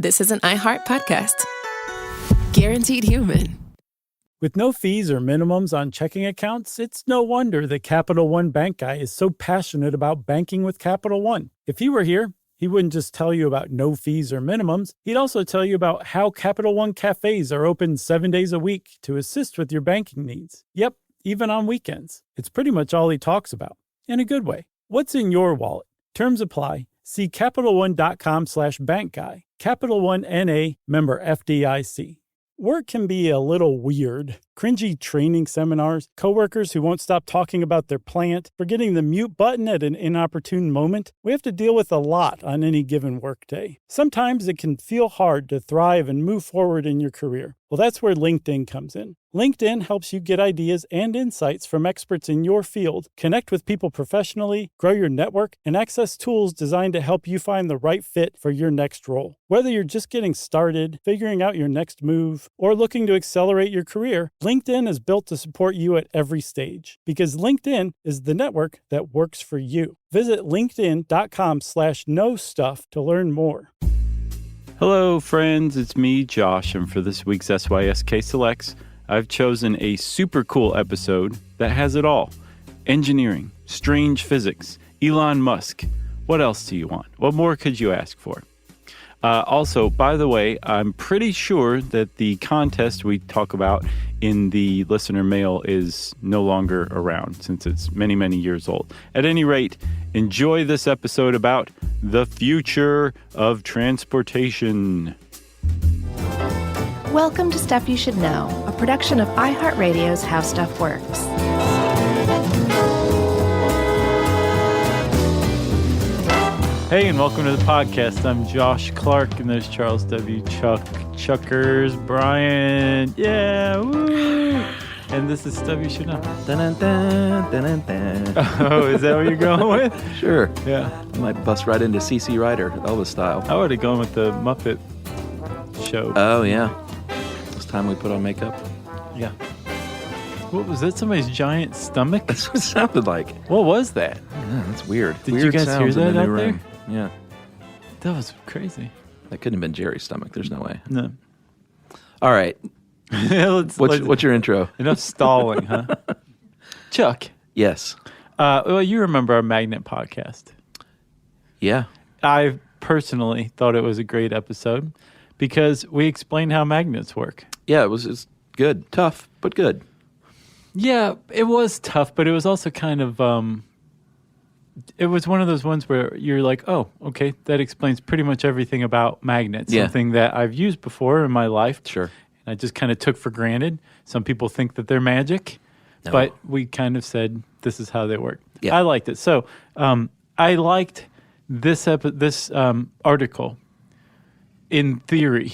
this is an iHeart podcast. Guaranteed human. With no fees or minimums on checking accounts, it's no wonder that Capital One Bank Guy is so passionate about banking with Capital One. If he were here, he wouldn't just tell you about no fees or minimums. He'd also tell you about how Capital One cafes are open 7 days a week to assist with your banking needs. Yep, even on weekends. It's pretty much all he talks about, in a good way. What's in your wallet? Terms apply. See CapitalOne.com/bankguy. Capital One N.A., member FDIC. Work can be a little weird. Cringy training seminars, coworkers who won't stop talking about their plant, forgetting the mute button at an inopportune moment. We have to deal with a lot on any given workday. Sometimes it can feel hard to thrive and move forward in your career. Well, that's where LinkedIn comes in. LinkedIn helps you get ideas and insights from experts in your field, connect with people professionally, grow your network, and access tools designed to help you find the right fit for your next role. Whether you're just getting started, figuring out your next move, or looking to accelerate your career, LinkedIn is built to support you at every stage, because LinkedIn is the network that works for you. Visit linkedin.com/knowstuff to learn more. Hello, friends. It's me, Josh, and for this week's SYSK Selects, I've chosen a super cool episode that has it all. Engineering, strange physics, Elon Musk. What else do you want? What more could you ask for? Also, by the way, I'm pretty sure that the contest we talk about in the listener mail is no longer around since it's many, many years old. At any rate, enjoy this episode about the future of transportation. Welcome to Stuff You Should Know, a production of iHeartRadio's How Stuff Works. Hey, and welcome to the podcast. I'm Josh Clark, and there's Charles W. Chuckers, Brian. Yeah, woo! And this is Stuff You Should Know. Dun, dun, dun, dun, dun. Oh, is that what you're going with? Sure. Yeah. I might bust right into C.C. Ryder, Elvis style. I would have gone with the Muppet show. Oh, yeah. It's time we put on makeup. Yeah. What was that? Somebody's giant stomach? That's what it sounded like. What was that? Yeah, that's weird. Did weird you guys hear sounds in that the out new there? room. Yeah. That was crazy. That couldn't have been Jerry's stomach. There's no way. No. All right. What's your intro? Enough stalling, huh? Chuck. Yes. Well, you remember our magnet podcast. Yeah. I personally thought it was a great episode because we explained how magnets work. Yeah, it's good. Tough, but good. Yeah, it was tough, but it was also kind of, it was one of those ones where you're like, oh, okay, that explains pretty much everything about magnets, something that I've used before in my life. Sure. And I just kind of took for granted. Some people think that they're magic, but we kind of said this is how they work. Yeah. I liked it. So I liked this article in theory.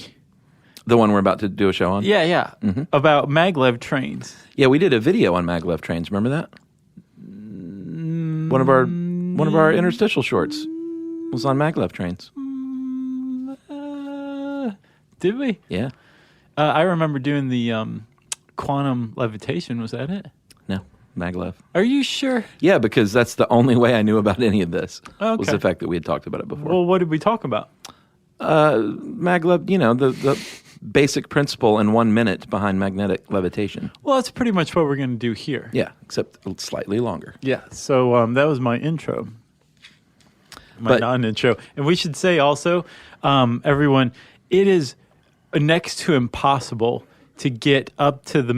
The one we're about to do a show on? Yeah. Mm-hmm. About maglev trains. Yeah, we did a video on maglev trains. Remember that? One of our interstitial shorts was on maglev trains. Did we? Yeah. I remember doing the quantum levitation. Was that it? No, maglev. Are you sure? Yeah, because that's the only way I knew about any of this. Okay. Was the fact that we had talked about it before. Well, what did we talk about? Maglev, the basic principle in 1 minute behind magnetic levitation. Well, that's pretty much what we're going to do here. Yeah, except slightly longer. Yeah, so that was my intro. My non-intro. And we should say also, everyone, it is next to impossible to get up to the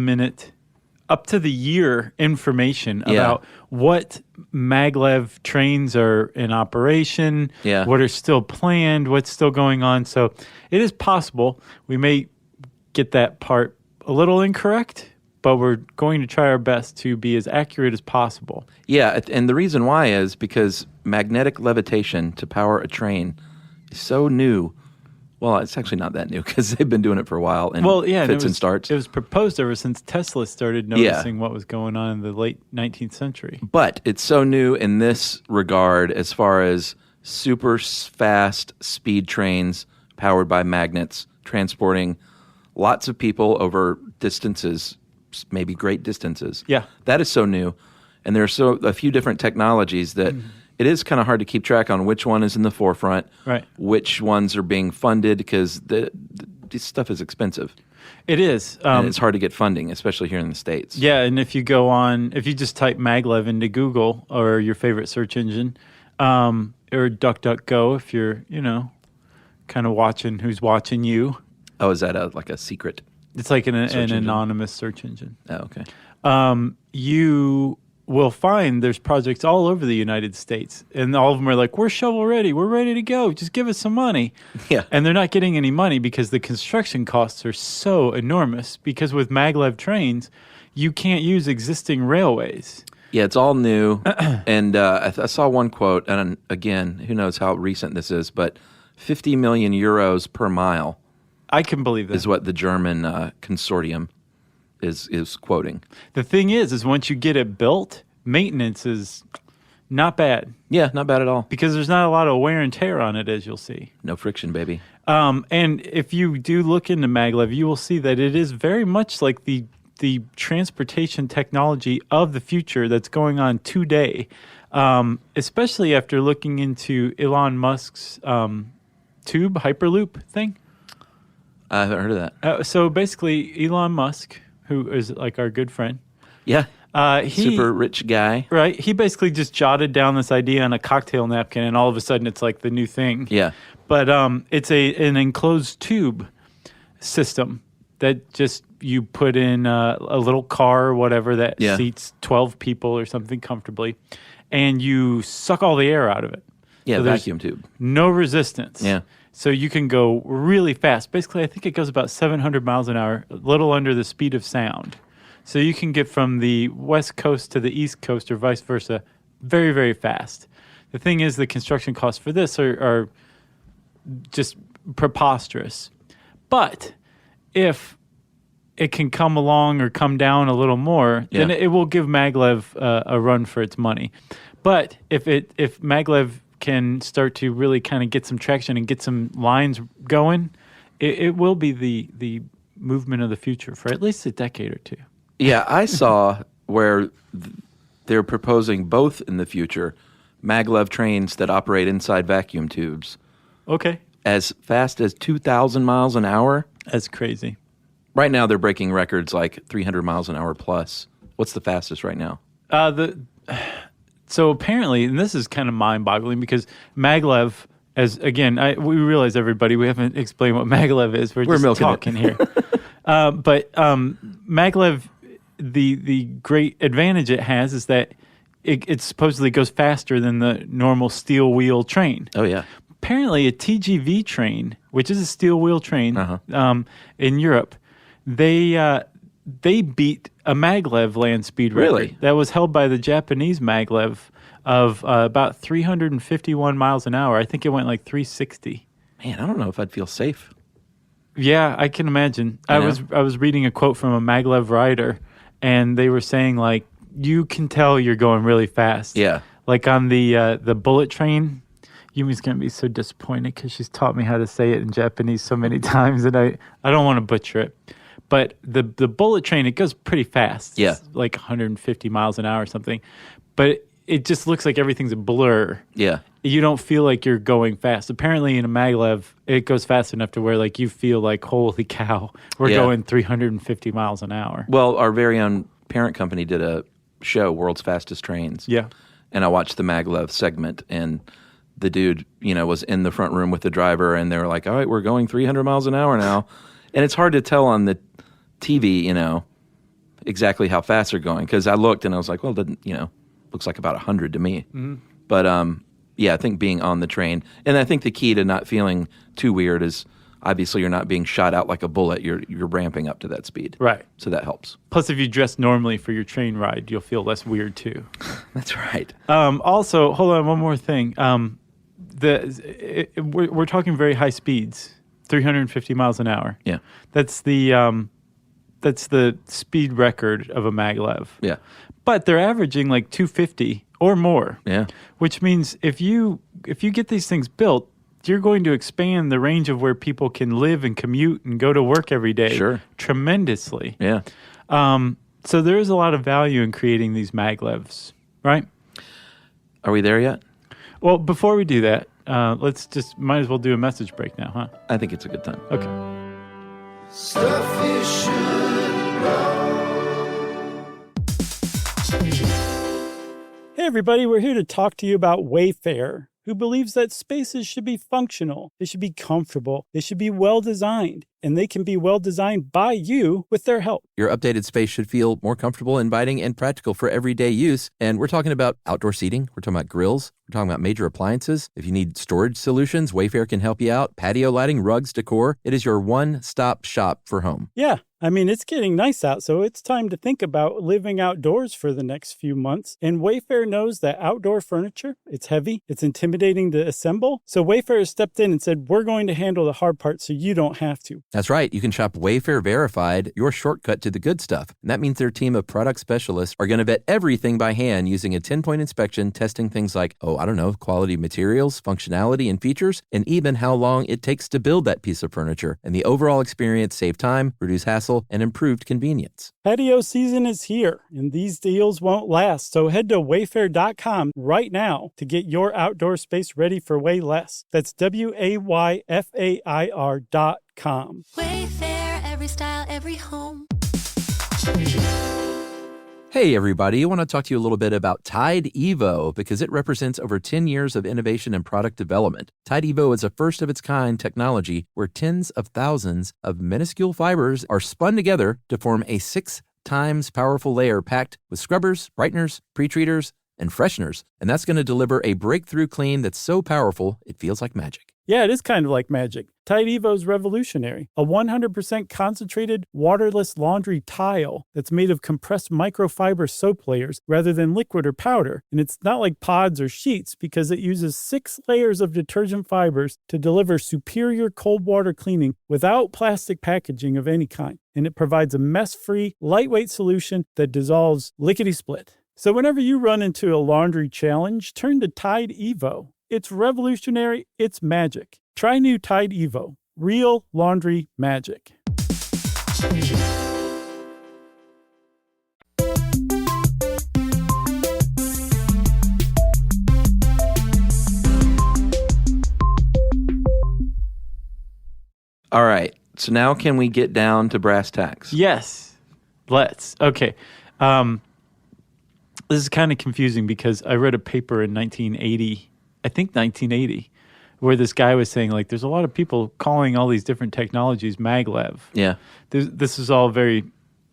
year information about what maglev trains are in operation, what are still planned, what's still going on. So it is possible we may get that part a little incorrect, but we're going to try our best to be as accurate as possible. Yeah, and the reason why is because magnetic levitation to power a train is so new. Well, it's actually not that new because they've been doing it for a while and fits and starts. It was proposed ever since Tesla started noticing what was going on in the late 19th century. But it's so new in this regard as far as super fast speed trains powered by magnets transporting lots of people over distances, maybe great distances. Yeah. That is so new. And there are a few different technologies that it is kind of hard to keep track on which one is in the forefront, Right. which ones are being funded, because this stuff is expensive. It is. And it's hard to get funding, especially here in the States. Yeah, and if you just type Maglev into Google or your favorite search engine, or DuckDuckGo if you're, kind of watching who's watching you. Oh, is that like a secret? It's like an engine? anonymous search engine. Oh, okay. You will find there's projects all over the United States, and all of them are like, we're shovel ready, we're ready to go, just give us some money. Yeah. And they're not getting any money because the construction costs are so enormous, because with maglev trains, you can't use existing railways. Yeah, it's all new. And I saw one quote, and again, who knows how recent this is, but 50 million euros per mile. I can believe that. Is what the German consortium is quoting. The thing is once you get it built, maintenance is not bad. Yeah, not bad at all. Because there's not a lot of wear and tear on it, as you'll see. No friction, baby. And if you do look into maglev, you will see that it is very much like the transportation technology of the future that's going on today, especially after looking into Elon Musk's tube Hyperloop thing. I haven't heard of that. So basically, Elon Musk, who is like our good friend. Yeah. He, super rich guy. Right. He basically just jotted down this idea on a cocktail napkin, and all of a sudden it's like the new thing. Yeah. But it's an enclosed tube system that just you put in a little car or whatever that seats 12 people or something comfortably, and you suck all the air out of it. Yeah, so vacuum tube. No resistance. Yeah. So you can go really fast. Basically, I think it goes about 700 miles an hour, a little under the speed of sound. So you can get from the West Coast to the East Coast or vice versa very, very fast. The thing is, the construction costs for this are just preposterous. But if it can come along or come down a little more, then it will give maglev a run for its money. But if maglev can start to really kind of get some traction and get some lines going, it will be the movement of the future for at least a decade or two. Yeah, I saw where they're proposing both in the future maglev trains that operate inside vacuum tubes. Okay. As fast as 2,000 miles an hour. That's crazy. Right now they're breaking records like 300 miles an hour plus. What's the fastest right now? So apparently, and this is kind of mind-boggling because maglev, as again, we realize everybody, we haven't explained what maglev is. We're just talking here. But maglev, the great advantage it has is that it supposedly goes faster than the normal steel wheel train. Oh, yeah. Apparently, a TGV train, which is a steel wheel train in Europe, they beat a maglev land speed record. Really? That was held by the Japanese maglev of about 351 miles an hour. I think it went like 360. Man, I don't know if I'd feel safe. Yeah, I can imagine. I was reading a quote from a maglev rider, and they were saying like, you can tell you're going really fast. Yeah. Like on the bullet train. Yumi's going to be so disappointed because she's taught me how to say it in Japanese so many times, and I don't want to butcher it. But the bullet train, it goes pretty fast. Yeah. It's like 150 miles an hour or something. But it just looks like everything's a blur. Yeah. You don't feel like you're going fast. Apparently in a maglev, it goes fast enough to where like you feel like, holy cow, we're going 350 miles an hour. Well, our very own parent company did a show, World's Fastest Trains. Yeah. And I watched the maglev segment, and the dude, was in the front room with the driver, and they were like, all right, we're going 300 miles an hour now. And it's hard to tell on the TV, exactly how fast they're going. Because I looked and I was like, well, it doesn't, looks like about 100 to me. Mm-hmm. But, I think being on the train. And I think the key to not feeling too weird is obviously you're not being shot out like a bullet. You're ramping up to that speed. Right. So that helps. Plus, if you dress normally for your train ride, you'll feel less weird too. That's right. Also, hold on, one more thing. We're talking very high speeds, 350 miles an hour. Yeah. That's the speed record of a maglev. Yeah. But they're averaging like 250 or more. Yeah. Which means if you get these things built, you're going to expand the range of where people can live and commute and go to work every day tremendously. Yeah. So there is a lot of value in creating these maglevs, right? Are we there yet? Well, before we do that, might as well do a message break now, huh? I think it's a good time. Okay. Stuff you should know. Hey everybody, we're here to talk to you about Wayfair, who believes that spaces should be functional, they should be comfortable, they should be well-designed, and they can be well-designed by you with their help. Your updated space should feel more comfortable, inviting, and practical for everyday use. And we're talking about outdoor seating. We're talking about grills. We're talking about major appliances. If you need storage solutions, Wayfair can help you out. Patio lighting, rugs, decor. It is your one-stop shop for home. Yeah, I mean, it's getting nice out, so it's time to think about living outdoors for the next few months. And Wayfair knows that outdoor furniture, it's heavy, it's intimidating to assemble. So Wayfair has stepped in and said, we're going to handle the hard part so you don't have to. That's right. You can shop Wayfair Verified, your shortcut to the good stuff. And that means their team of product specialists are going to vet everything by hand using a 10-point inspection, testing things like, quality materials, functionality, and features, and even how long it takes to build that piece of furniture. And the overall experience save time, reduce hassle, and improved convenience. Patio season is here, and these deals won't last. So head to wayfair.com right now to get your outdoor space ready for way less. That's WAYFAIR.com. Wayfair, every style, every home. Hey everybody, I want to talk to you a little bit about Tide Evo because it represents over 10 years of innovation and product development. Tide Evo is a first-of-its-kind technology where tens of thousands of minuscule fibers are spun together to form a 6 times powerful layer packed with scrubbers, brighteners, pre-treaters, and fresheners. And that's going to deliver a breakthrough clean that's so powerful, it feels like magic. Yeah, it is kind of like magic. Tide Evo is revolutionary. A 100% concentrated, waterless laundry tile that's made of compressed microfiber soap layers rather than liquid or powder. And it's not like pods or sheets because it uses 6 layers of detergent fibers to deliver superior cold water cleaning without plastic packaging of any kind. And it provides a mess-free, lightweight solution that dissolves lickety-split. So whenever you run into a laundry challenge, turn to Tide Evo. It's revolutionary, it's magic. Try new Tide Evo. Real laundry magic. All right. So now can we get down to brass tacks? Yes. Let's. Okay. This is kind of confusing because I read a paper in 1980, where this guy was saying, like, there's a lot of people calling all these different technologies Maglev. Yeah. This is all very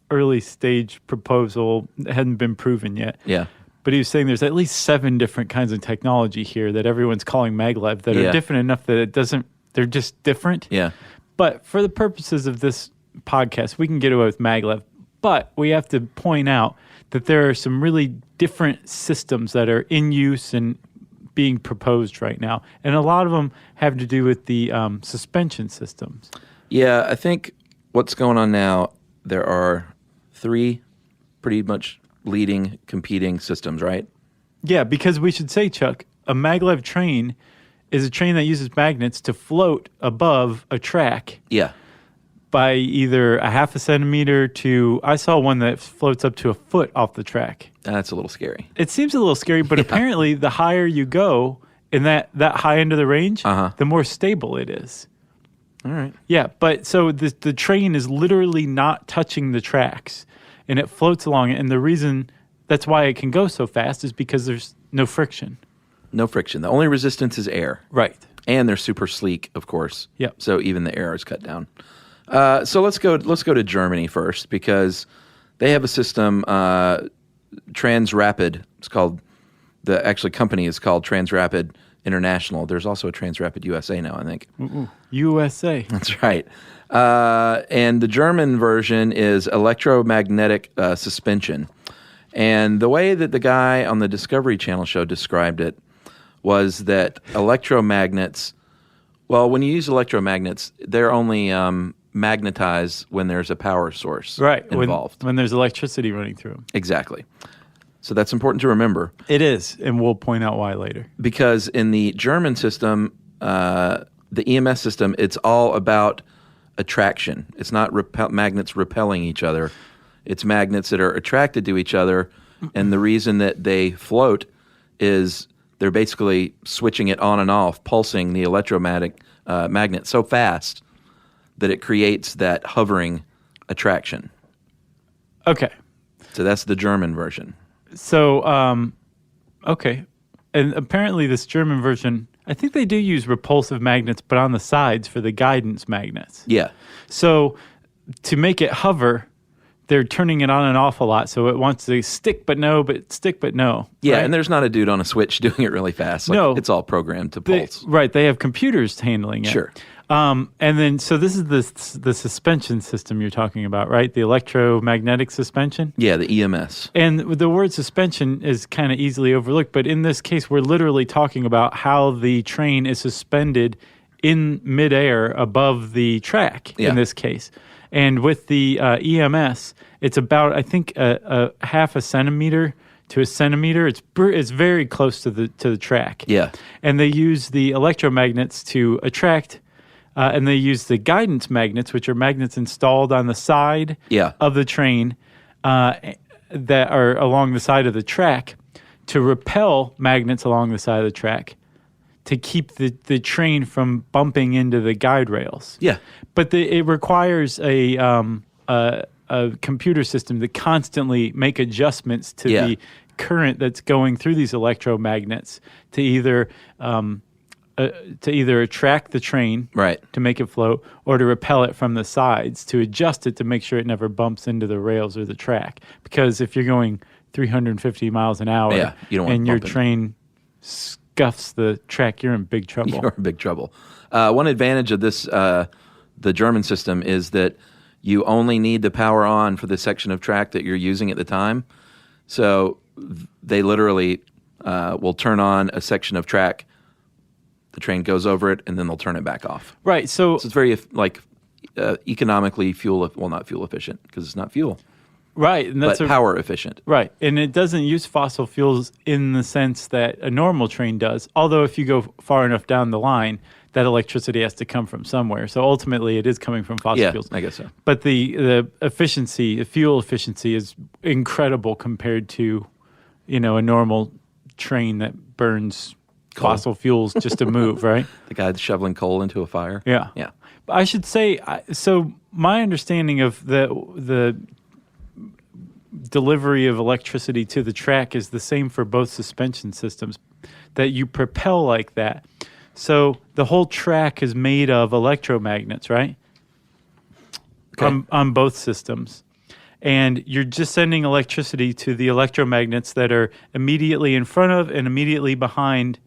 early stage proposal. It hadn't been proven yet. Yeah. But he was saying there's at least 7 different kinds of technology here that everyone's calling Maglev that are different enough that they're just different. Yeah. But for the purposes of this podcast, we can get away with Maglev. But we have to point out that there are some really different systems that are in use and being proposed right now. And a lot of them have to do with the suspension systems. Yeah, I think what's going on now, there are 3 pretty much leading competing systems, right? Yeah, because we should say, Chuck, a maglev train is a train that uses magnets to float above a track. Yeah. By either a half a centimeter to, I saw one that floats up to a foot off the track. That's a little scary. It seems a little scary, but apparently the higher you go in that high end of the range, the more stable it is. All right. Yeah, but so the train is literally not touching the tracks, and it floats along it. And the reason that's why it can go so fast is because there's no friction. No friction. The only resistance is air. Right. And they're super sleek, of course. Yep. So even the air is cut down. So let's go to Germany first because they have a system, Transrapid. It's called, the company is called Transrapid International. There's also a Transrapid USA now, I think. USA. That's right. And the German version is electromagnetic suspension. And the way that the guy on the Discovery Channel show described it was that electromagnets, well, when you use electromagnets, they're only magnetized when there's a power source involved. When there's electricity running through them. Exactly. So that's important to remember. It is, and we'll point out why later. Because in the German system, the EMS system, it's all about attraction. It's not magnets repelling each other. It's magnets that are attracted to each other, and the reason that they float is they're basically switching it on and off, pulsing the electromagnetic magnet so fast that it creates that hovering attraction. Okay. So that's the German version. So, okay. And apparently this German version, I think they do use repulsive magnets, but on the sides for the guidance magnets. Yeah. So to make it hover, they're turning it on and off a lot. So it wants to stick but no, but stick but no. Yeah, right? and there's not a dude on a switch doing it really fast. Like, No. it's all programmed to pulse. Right. They have computers handling it. Sure. And then, so this is the suspension system you're talking about, right? The electromagnetic suspension? Yeah, the EMS. And the word suspension is kind of easily overlooked, but in this case, we're literally talking about how the train is suspended in midair above the track in this case. And with the EMS, it's about, I think, a half a centimeter to a centimeter. It's very close to the track. Yeah. And they use the electromagnets to attract. And they use the guidance magnets, which are magnets installed on the side of the train that are along the side of the track, to repel magnets along the side of the track to keep the train from bumping into the guide rails. Yeah. But it requires a computer system to constantly make adjustments to the current that's going through these electromagnets to either attract the train to make it float, or to repel it from the sides, to adjust it to make sure it never bumps into the rails or the track. Because if you're going 350 miles an hour you don't want and your bumping. train scuffs the track, you're in big trouble. You're in big trouble. One advantage of this, the German system, is that you only need the power on for the section of track that you're using at the time. So they literally will turn on a section of track, the train goes over it, and then they'll turn it back off. Right. So it's very economically not fuel efficient, because it's not fuel. Right. And that's but power efficient. Right. And it doesn't use fossil fuels in the sense that a normal train does. Although if you go far enough down the line, that electricity has to come from somewhere. So ultimately it is coming from fossil fuels. I guess so. But the efficiency, the fuel efficiency is incredible compared to, a normal train that burns fossil fuels just to move, right? The guy that's shoveling coal into a fire. Yeah. Yeah. But I should say, so my understanding of the delivery of electricity to the track is the same for both suspension systems, that you propel like that. So the whole track is made of electromagnets, right? Okay. On both systems. And you're just sending electricity to the electromagnets that are immediately in front of and immediately behind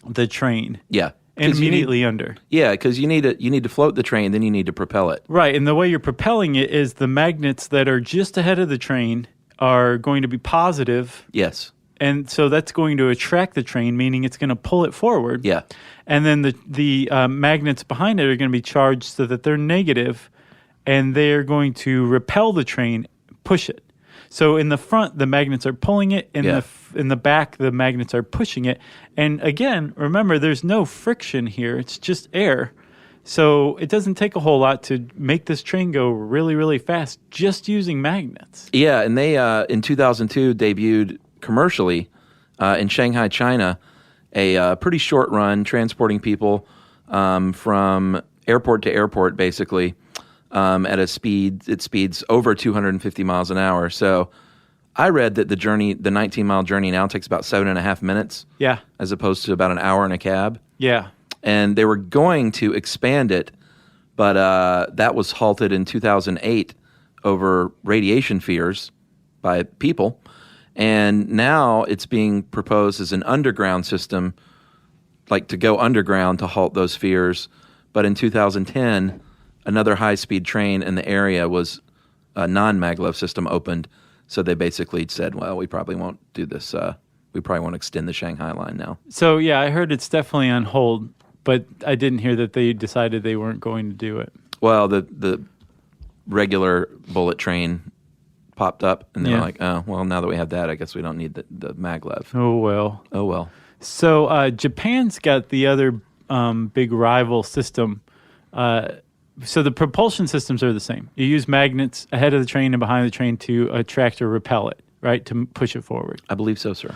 the train. Yeah. And immediately under. Yeah, because you need to float the train, then you need to propel it. Right, and the way you're propelling it is the magnets that are just ahead of the train are going to be positive. Yes. And so that's going to attract the train, meaning it's going to pull it forward. Yeah. And then the magnets behind it are going to be charged so that they're negative, and they're going to repel the train, push it. So in the front, the magnets are pulling it. In the back, the magnets are pushing it. And again, remember, there's no friction here. It's just air. So it doesn't take a whole lot to make this train go really, really fast just using magnets. Yeah, and they, in 2002, debuted commercially in Shanghai, China, a pretty short run transporting people from airport to airport, basically, at a speed, it speeds over 250 miles an hour. So I read that the 19-mile journey now takes about 7.5 minutes. Yeah. As opposed to about an hour in a cab. Yeah. And they were going to expand it, but that was halted in 2008 over radiation fears by people. And now it's being proposed as an underground system, like to go underground to halt those fears. But in 2010, another high-speed train in the area was a non-Maglev system opened. So they basically said, well, we probably won't do this. We probably won't extend the Shanghai line now. So, yeah, I heard it's definitely on hold, but I didn't hear that they decided they weren't going to do it. Well, the regular bullet train popped up, and they were like, oh, well, now that we have that, I guess we don't need the Maglev. Oh, well. Oh, well. So Japan's got the other big rival system. So the propulsion systems are the same. You use magnets ahead of the train and behind the train to attract or repel it, right, to push it forward. I believe so, sir.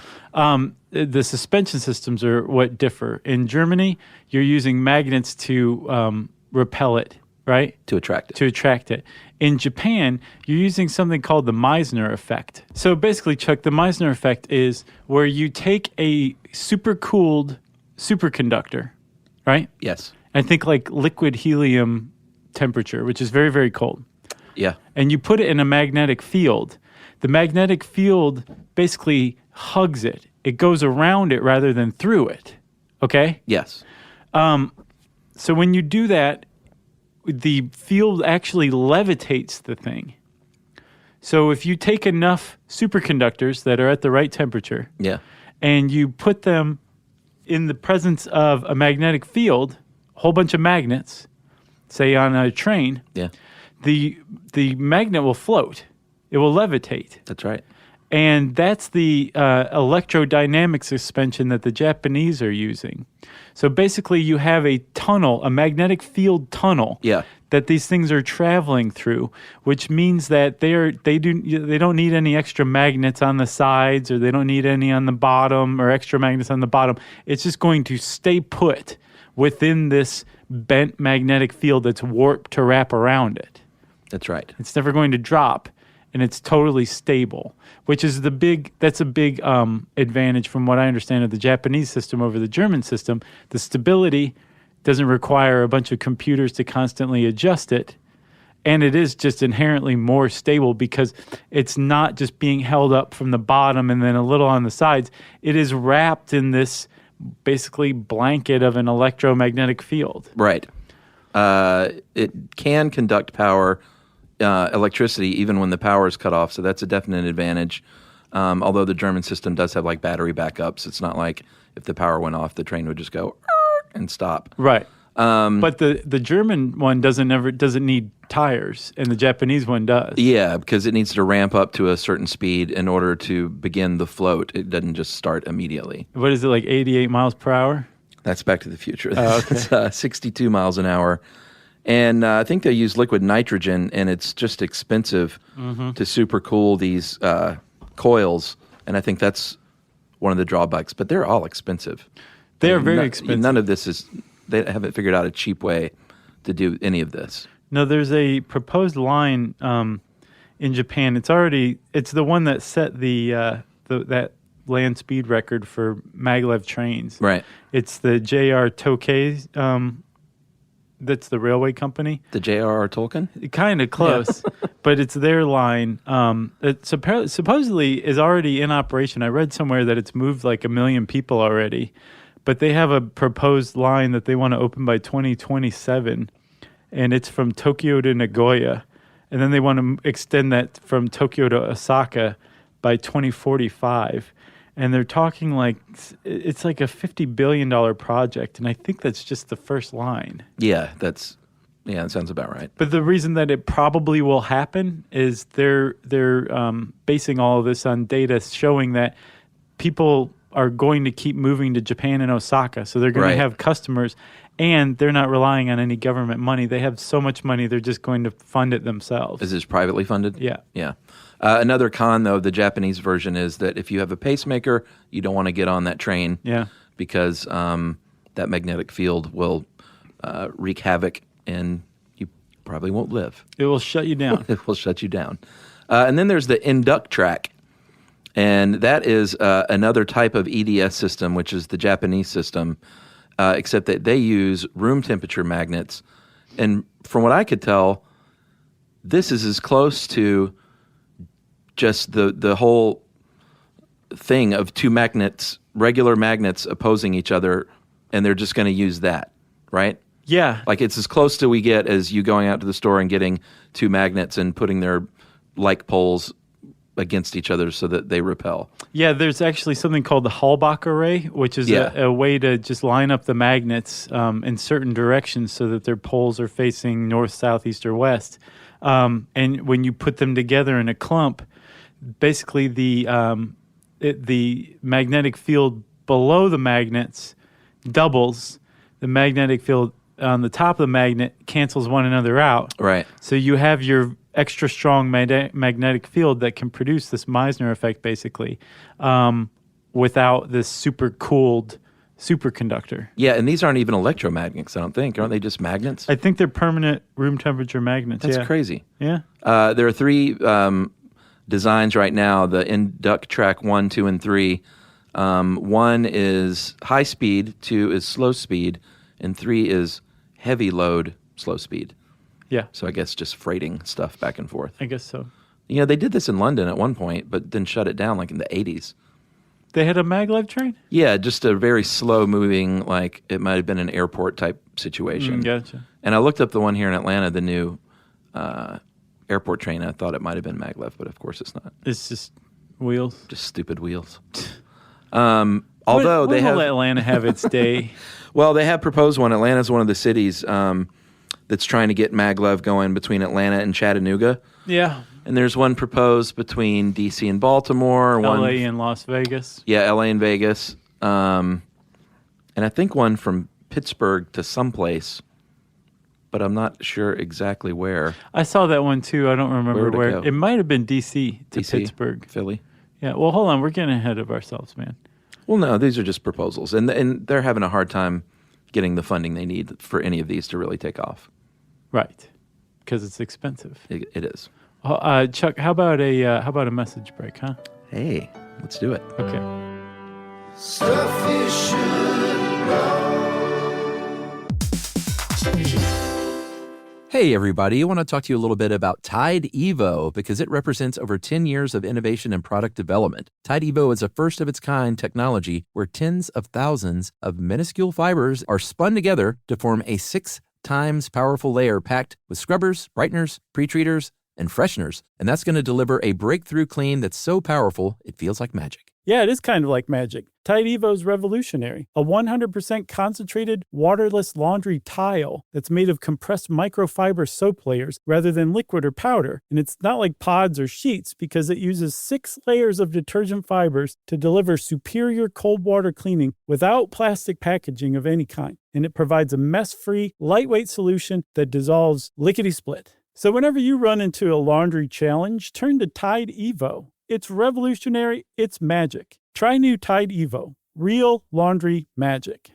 The suspension systems are what differ. In Germany, you're using magnets to repel it, right? To attract it. To attract it. In Japan, you're using something called the Meissner effect. So basically, Chuck, the Meissner effect is where you take a supercooled superconductor, right? Yes. And think like liquid helium temperature, which is very, very cold. Yeah. And you put it in a magnetic field. The magnetic field basically hugs it. It goes around it rather than through it. Okay? Yes. So when you do that, the field actually levitates the thing. So if you take enough superconductors that are at the right temperature, Yeah. and you put them in the presence of a magnetic field, a whole bunch of magnets, say on a train, Yeah. the magnet will float. It will levitate. That's right. And that's the electrodynamic suspension that the Japanese are using. So basically you have a tunnel, a magnetic field tunnel Yeah. that these things are traveling through, which means that they don't need any extra magnets on the sides, or they don't need any on the bottom, or extra magnets on the bottom. It's just going to stay put within this bent magnetic field that's warped to wrap around it. That's right. It's never going to drop, and it's totally stable, which is a big advantage from what I understand of the Japanese system over the German system. The stability doesn't require a bunch of computers to constantly adjust it, and it is just inherently more stable because it's not just being held up from the bottom and then a little on the sides. It is wrapped in this basically blanket of an electromagnetic field. Right. It can conduct power, electricity, even when the power is cut off. So that's a definite advantage. Although the German system does have like battery backups. It's not like if the power went off, the train would just go and stop. Right. But the German one doesn't need tires, and the Japanese one does. Yeah, because it needs to ramp up to a certain speed in order to begin the float. It doesn't just start immediately. What is it, like 88 miles per hour? That's Back to the Future. Oh, okay. It's 62 miles an hour. And I think they use liquid nitrogen, and it's just expensive to supercool these coils. And I think that's one of the drawbacks. But they're all expensive. They are very expensive. None of this is, they haven't figured out a cheap way to do any of this. No, there's a proposed line in Japan. It's the one that set that land speed record for maglev trains. Right. It's the J.R. Tokei. That's the railway company. The J.R.R. Tolkien? Kind of close, but it's their line. It supposedly is already in operation. I read somewhere that it's moved like 1 million people already, but they have a proposed line that they want to open by 2027, and it's from Tokyo to Nagoya, and then they want to extend that from Tokyo to Osaka by 2045. And they're talking like it's like a $50 billion project, and I think that's just the first line. Yeah, that sounds about right. But the reason that it probably will happen is they're basing all of this on data showing that people are going to keep moving to Japan and Osaka, so they're going to have customers, and they're not relying on any government money. They have so much money, they're just going to fund it themselves. Is this privately funded? Yeah. Yeah. Another con, though, of the Japanese version is that if you have a pacemaker, you don't want to get on that train. Yeah. Because that magnetic field will wreak havoc, and you probably won't live. It will shut you down. It will shut you down. And then there's the induct track. And that is another type of EDS system, which is the Japanese system, except that they use room temperature magnets. And from what I could tell, this is as close to just the whole thing of two magnets, regular magnets opposing each other, and they're just going to use that, right? Yeah. Like it's as close to we get as you going out to the store and getting two magnets and putting their like poles against each other so that they repel. Yeah, there's actually something called the Halbach array, which is a way to just line up the magnets in certain directions so that their poles are facing north, south, east, or west. And when you put them together in a clump, basically the magnetic field below the magnets doubles. The magnetic field on the top of the magnet cancels one another out. Right. So you have your extra strong magnetic field that can produce this Meissner effect, basically, without this super cooled superconductor. Yeah, and these aren't even electromagnets, I don't think. Aren't they just magnets? I think they're permanent room temperature magnets. That's crazy. Yeah. There are 3 designs right now, the Induct Track 1, 2, and 3. 1 is high speed, 2 is slow speed, and 3 is heavy load, slow speed. Yeah. So I guess just freighting stuff back and forth. I guess so. You know, they did this in London at one point, but then shut it down like in the 80s. They had a maglev train? Yeah, just a very slow moving, like it might have been an airport type situation. Gotcha. And I looked up the one here in Atlanta, the new airport train. I thought it might have been maglev, but of course it's not. It's just wheels. Just stupid wheels. Although when they have will Atlanta have its day? Well, they have proposed one. Atlanta's one of the cities that's trying to get maglev going between Atlanta and Chattanooga. Yeah. And there's one proposed between D.C. and Baltimore. L.A. and Las Vegas. Yeah, L.A. and Vegas. And I think one from Pittsburgh to someplace, but I'm not sure exactly where. I saw that one too. I don't remember where. Go? It might have been D.C. to D.C., Pittsburgh. Philly. Yeah, well, hold on. We're getting ahead of ourselves, man. Well, no, these are just proposals. And they're having a hard time getting the funding they need for any of these to really take off. Right, because it's expensive. It is. Chuck, how about a message break, huh? Hey, let's do it. Okay. Stuff you should know. Hey, everybody. I want to talk to you a little bit about Tide Evo because it represents over 10 years of innovation and product development. Tide Evo is a first-of-its-kind technology where tens of thousands of minuscule fibers are spun together to form a 6 times powerful layer packed with scrubbers, brighteners, pre-treaters, and fresheners. And that's going to deliver a breakthrough clean that's so powerful, it feels like magic. Yeah, it is kind of like magic. Tide Evo is revolutionary. A 100% concentrated, waterless laundry tile that's made of compressed microfiber soap layers rather than liquid or powder. And it's not like pods or sheets because it uses 6 layers of detergent fibers to deliver superior cold water cleaning without plastic packaging of any kind. And it provides a mess-free, lightweight solution that dissolves lickety-split. So whenever you run into a laundry challenge, turn to Tide Evo. It's revolutionary. It's magic. Try new Tide Evo. Real laundry magic.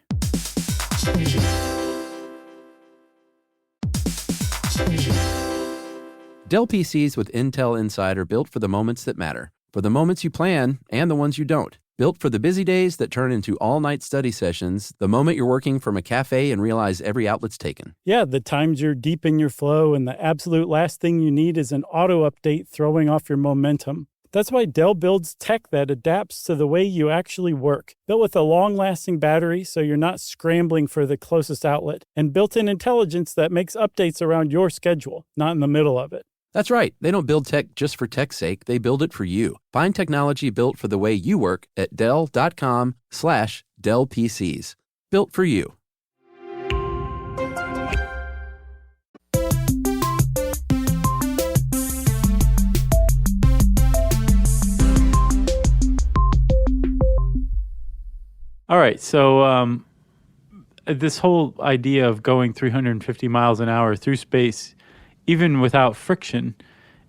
Dell PCs with Intel Inside are built for the moments that matter, for the moments you plan and the ones you don't. Built for the busy days that turn into all-night study sessions, the moment you're working from a cafe and realize every outlet's taken. Yeah, the times you're deep in your flow and the absolute last thing you need is an auto update throwing off your momentum. That's why Dell builds tech that adapts to the way you actually work. Built with a long-lasting battery so you're not scrambling for the closest outlet, and built-in intelligence that makes updates around your schedule, not in the middle of it. That's right. They don't build tech just for tech's sake. They build it for you. Find technology built for the way you work at Dell.com/Dell PCs. Built for you. All right, so this whole idea of going 350 miles an hour through space, even without friction,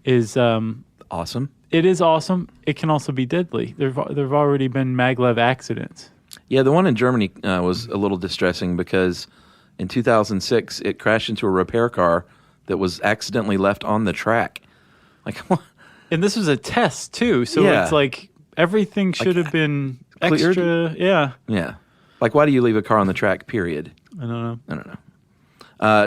is awesome. It is awesome. It can also be deadly. There've already been maglev accidents. Yeah, the one in Germany was a little distressing because in 2006 it crashed into a repair car that was accidentally left on the track. Like, and this was a test too, so yeah. It's like everything should have been extra. Cleared? Yeah. Like, why do you leave a car on the track? Period. I don't know.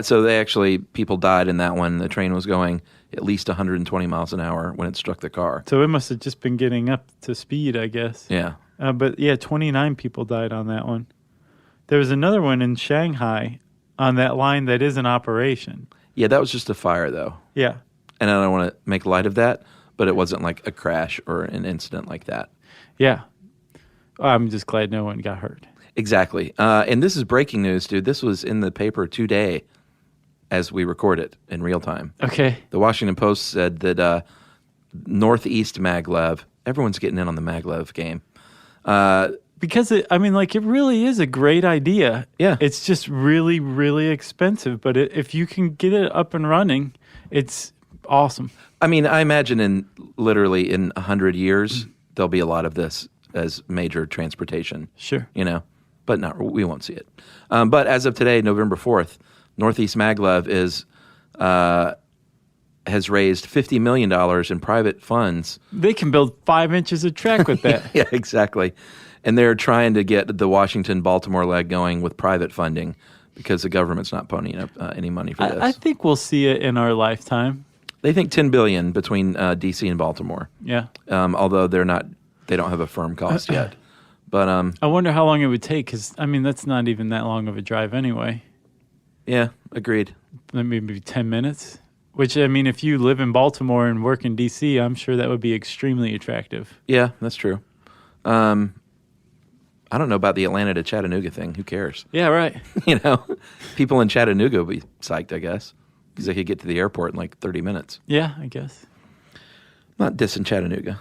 So people died in that one. The train was going at least 120 miles an hour when it struck the car. So it must have just been getting up to speed, I guess. Yeah. But yeah, 29 people died on that one. There was another one in Shanghai on that line that is in operation. Yeah, that was just a fire, though. Yeah. And I don't want to make light of that, but it wasn't like a crash or an incident like that. Yeah. I'm just glad no one got hurt. Exactly. And this is breaking news, dude. This was in the paper today as we record it in real time. Okay. The Washington Post said that Northeast Maglev, everyone's getting in on the Maglev game. Because, it really is a great idea. Yeah. It's just really, really expensive. But if you can get it up and running, it's awesome. I mean, I imagine in 100 years, there'll be a lot of this as major transportation. Sure. But we won't see it. But as of today, November 4th, Northeast Maglev has raised $50 million in private funds. They can build 5 inches of track with that. Yeah, exactly. And they're trying to get the Washington-Baltimore leg going with private funding because the government's not ponying up any money for this. I think we'll see it in our lifetime. They think $10 billion between D.C. and Baltimore. Yeah. Although they don't have a firm cost yet. But I wonder how long it would take because, that's not even that long of a drive anyway. Yeah, agreed. Maybe 10 minutes. Which, if you live in Baltimore and work in D.C., I'm sure that would be extremely attractive. Yeah, that's true. I don't know about the Atlanta to Chattanooga thing. Who cares? Yeah, right. People in Chattanooga would be psyched, I guess, because they could get to the airport in like 30 minutes. Yeah, I guess. Not dissing Chattanooga.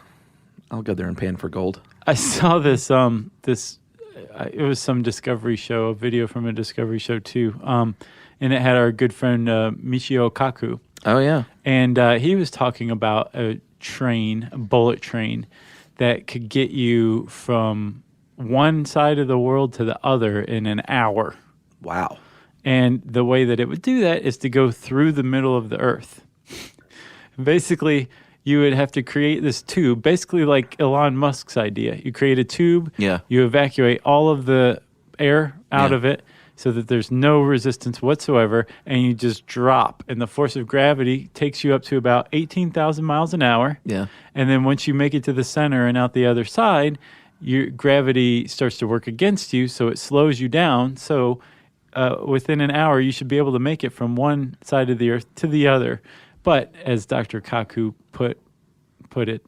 I'll go there and pan for gold. I saw this. It was some Discovery show, a video from a Discovery show too, and it had our good friend Michio Kaku. Oh yeah, and he was talking about a bullet train, that could get you from one side of the world to the other in an hour. Wow! And the way that it would do that is to go through the middle of the earth. Basically, you would have to create this tube, basically like Elon Musk's idea. You create a tube, you evacuate all of the air out of it so that there's no resistance whatsoever, and you just drop. And the force of gravity takes you up to about 18,000 miles an hour. Yeah. And then once you make it to the center and out the other side, your gravity starts to work against you, so it slows you down. So within an hour, you should be able to make it from one side of the earth to the other. But as Dr. Kaku put it,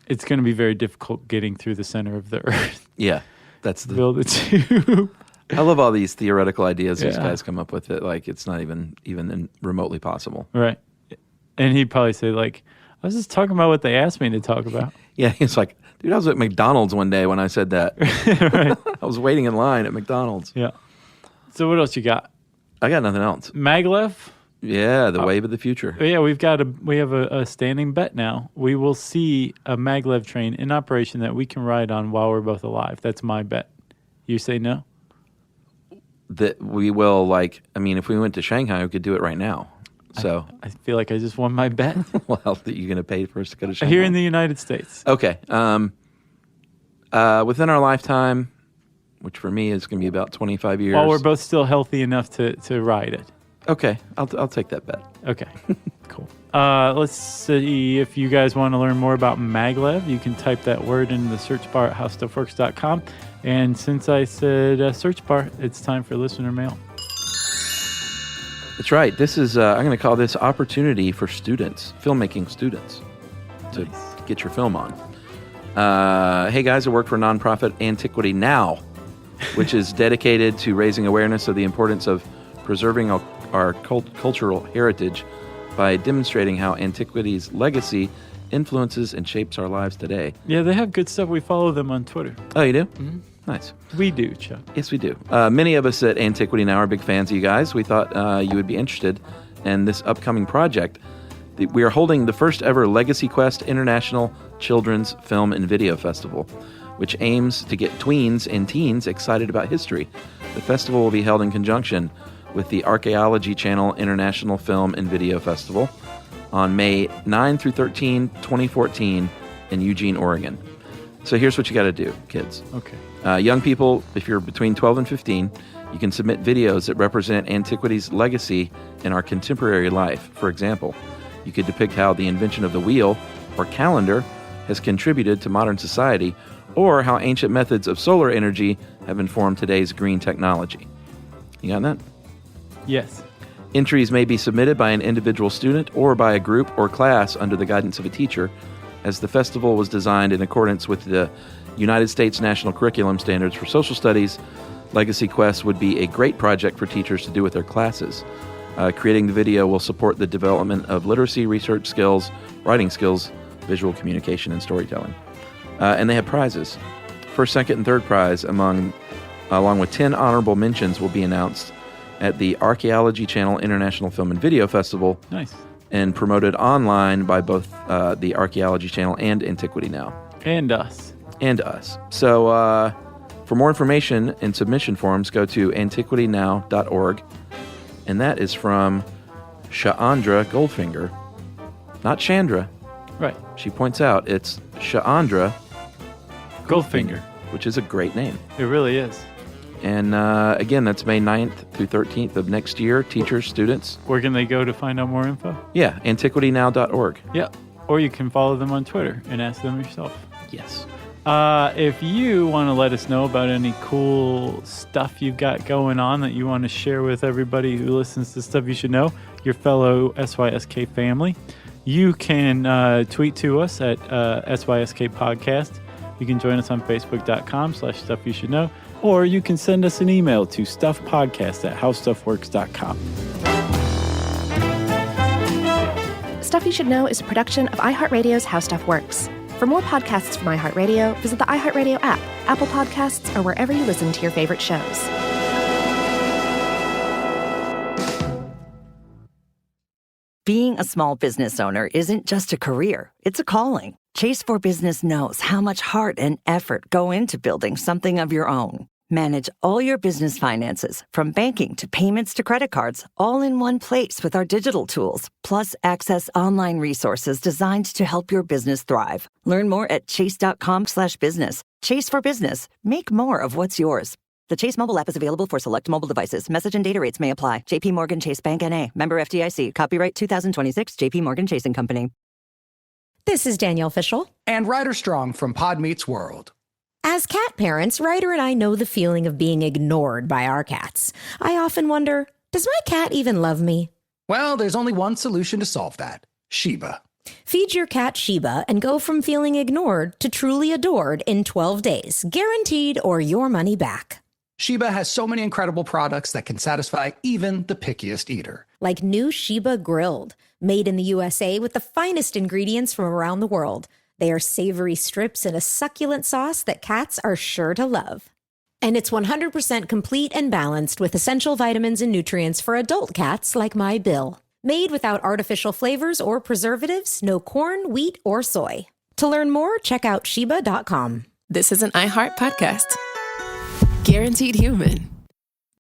it's going to be very difficult getting through the center of the earth. Yeah, that's the build a tube. I love all these theoretical ideas these guys come up with. It like it's not even remotely possible. Right, and he'd probably say like, "I was just talking about what they asked me to talk about." Yeah, he's like, "Dude, I was at McDonald's one day when I said that. Right. I was waiting in line at McDonald's." Yeah. So what else you got? I got nothing else. Maglev. Yeah, the wave of the future. Yeah, we have a standing bet now. We will see a Maglev train in operation that we can ride on while we're both alive. That's my bet. You say no? That we will if we went to Shanghai, we could do it right now. So I feel like I just won my bet. Well, that you're going to pay for us to go to Shanghai? Here in the United States. Okay. Within our lifetime, which for me is going to be about 25 years. While we're both still healthy enough to ride it. Okay, I'll take that bet. Okay, cool. Let's see if you guys want to learn more about Maglev. You can type that word into the search bar at howstuffworks.com. And since I said search bar, it's time for listener mail. That's right. This is I'm going to call this opportunity for students, filmmaking students, to get your film on. Hey guys, I work for nonprofit Antiquity Now, which is dedicated to raising awareness of the importance of preserving our cultural heritage by demonstrating how antiquity's legacy influences and shapes our lives today. Yeah, they have good stuff. We follow them on Twitter. Oh, you do? Mm-hmm. Nice. We do, Chuck. Yes, we do. Many of us at Antiquity Now are big fans of you guys. We thought you would be interested in this upcoming project. We are holding the first ever Legacy Quest International Children's Film and Video Festival, which aims to get tweens and teens excited about history. The festival will be held in conjunction with the Archaeology Channel International Film and Video Festival on May 9 through 13, 2014 in Eugene, Oregon. So here's what you got to do, kids. Okay. Young people, if you're between 12 and 15, you can submit videos that represent antiquity's legacy in our contemporary life. For example, you could depict how the invention of the wheel or calendar has contributed to modern society, or how ancient methods of solar energy have informed today's green technology. You got that? Yes. Entries may be submitted by an individual student or by a group or class under the guidance of a teacher, as the festival was designed in accordance with the United States National Curriculum Standards for Social Studies. Legacy Quest would be a great project for teachers to do with their classes. Creating the video will support the development of literacy, research skills, writing skills, visual communication, and storytelling. And they have prizes. First, second, and third prize, along with 10 honorable mentions, will be announced at the Archaeology Channel International Film and Video Festival. Nice. and promoted online by both the Archaeology Channel and Antiquity Now. And us. So for more information and submission forms, go to antiquitynow.org. And that is from Chandra Goldfinger. Not Chandra. Right. She points out it's Chandra Goldfinger. which is a great name. It really is. And again, that's May 9th through 13th of next year. Teachers, students. Where can they go to find out more info? Yeah, antiquitynow.org. Yeah. Or you can follow them on Twitter and ask them yourself. Yes. If you want to let us know about any cool stuff you've got going on that you want to share with everybody who listens to Stuff You Should Know, your fellow SYSK family, you can tweet to us at SYSK Podcast. You can join us on Facebook.com/Stuff You Should Know, or you can send us an email to stuffpodcast@howstuffworks.com. Stuff You Should Know is a production of iHeartRadio's How Stuff Works. For more podcasts from iHeartRadio, visit the iHeartRadio app, Apple Podcasts, or wherever you listen to your favorite shows. Being a small business owner isn't just a career, it's a calling. Chase for Business knows how much heart and effort go into building something of your own. Manage all your business finances, from banking to payments to credit cards, all in one place with our digital tools. Plus, access online resources designed to help your business thrive. Learn more at chase.com/business. Chase for Business. Make more of what's yours. The Chase mobile app is available for select mobile devices. Message and data rates may apply. J.P. Morgan Chase Bank N.A. Member FDIC. Copyright 2026. J.P. Morgan Chase & Company. This is Danielle Fishel. And Ryder Strong from Pod Meets World. As cat parents, Ryder and I know the feeling of being ignored by our cats. I often wonder, does my cat even love me? Well, there's only one solution to solve that. Sheba. Feed your cat Sheba and go from feeling ignored to truly adored in 12 days, guaranteed or your money back. Sheba has so many incredible products that can satisfy even the pickiest eater. Like new Sheba Grilled, made in the USA with the finest ingredients from around the world. They are savory strips in a succulent sauce that cats are sure to love. And it's 100% complete and balanced with essential vitamins and nutrients for adult cats like my Bill. Made without artificial flavors or preservatives, no corn, wheat, or soy. To learn more, check out Sheba.com. This is an iHeart podcast. Guaranteed human.